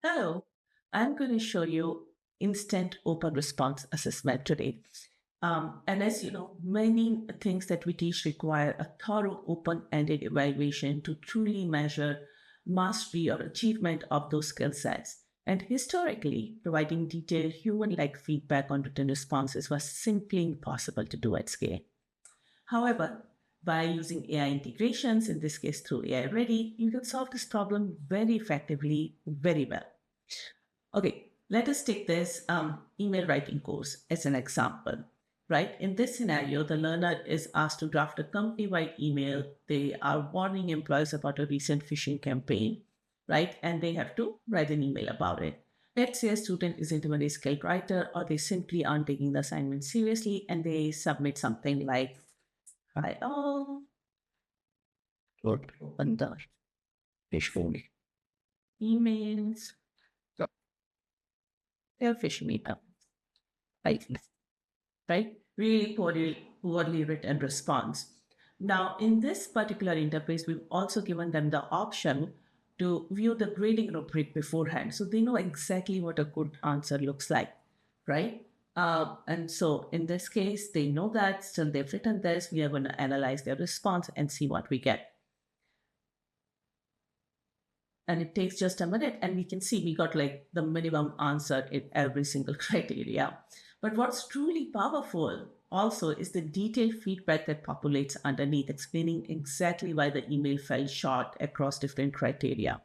Hello, I'm going to show you instant open response assessment today. And as you know, many things that we teach require a thorough open-ended evaluation to truly measure mastery or achievement of those skill sets. And historically, providing detailed human-like feedback on written responses was simply impossible to do at scale. However, by using AI integrations, in this case through AIReady, you can solve this problem very effectively, very well. Okay, let us take this email writing course as an example, right? In this scenario, the learner is asked to draft a company-wide email. They are warning employees about a recent phishing campaign, right? And they have to write an email about it. Let's say a student isn't a very skilled writer, or they simply aren't taking the assignment seriously, and they submit something like, "Hi all, open the phishing emails, they're phishing email." Right? Right? Really poorly written response. Now, in this particular interface, we've also given them the option to view the grading rubric beforehand. So they know exactly what a good answer looks like, right? And so in this case, they know that, still they've written this. We are going to analyze their response and see what we get. And it takes just a minute, and we can see we got like the minimum answer in every single criteria. But what's truly powerful also is the detailed feedback that populates underneath, explaining exactly why the email fell short across different criteria.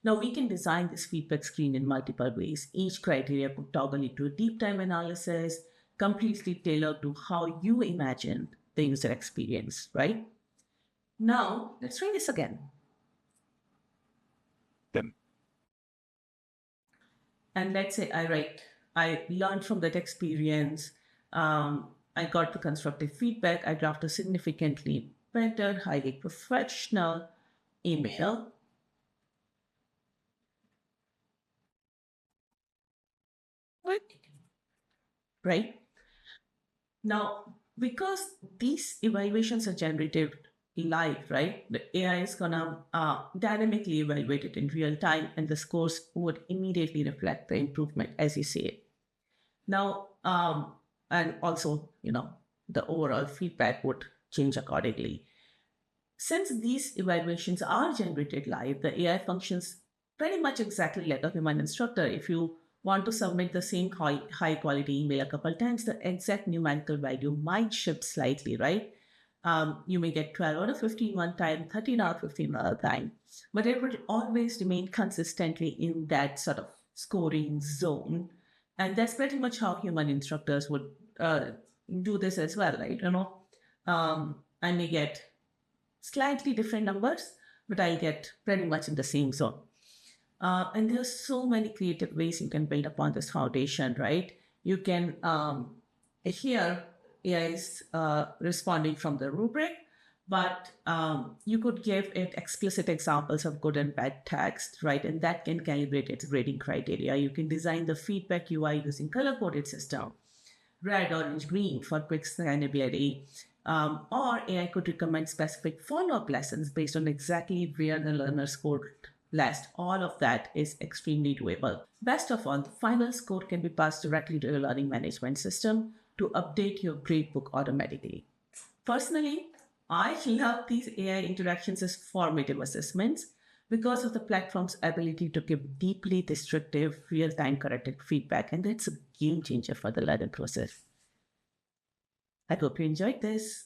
Now we can design this feedback screen in multiple ways. Each criteria could toggle into a deep time analysis, completely tailored to how you imagine the user experience, right? Now let's try this again. And let's say I learned from that experience. I got the constructive feedback. I drafted a significantly better, highly professional email. Right? Now, because these evaluations are generated live, right? The AI is gonna dynamically evaluate it in real time, and the scores would immediately reflect the improvement as you see it. Now, and also, the overall feedback would change accordingly. Since these evaluations are generated live, the AI functions pretty much exactly like a human instructor. If you want to submit the same high quality email a couple times, the exact numerical value might shift slightly, right? You may get 12 out of 15 one time, 13 out of 15 another time, but it would always remain consistently in that sort of scoring zone. And that's pretty much how human instructors would do this as well, right? I may get slightly different numbers, but I'll get pretty much in the same zone. And there's so many creative ways you can build upon this foundation, right? You can, here, AI is responding from the rubric, but you could give it explicit examples of good and bad text, right? And that can calibrate its grading criteria. You can design the feedback UI using color-coded system, red, orange, green for quick scannability. Or AI could recommend specific follow-up lessons based on exactly where the learner scored last. All of that is extremely doable. Best of all, the final score can be passed directly to your learning management system to update your gradebook automatically. Personally, I love these AI interactions as formative assessments because of the platform's ability to give deeply descriptive, real-time corrected feedback, and that's a game changer for the learning process. I hope you enjoyed this.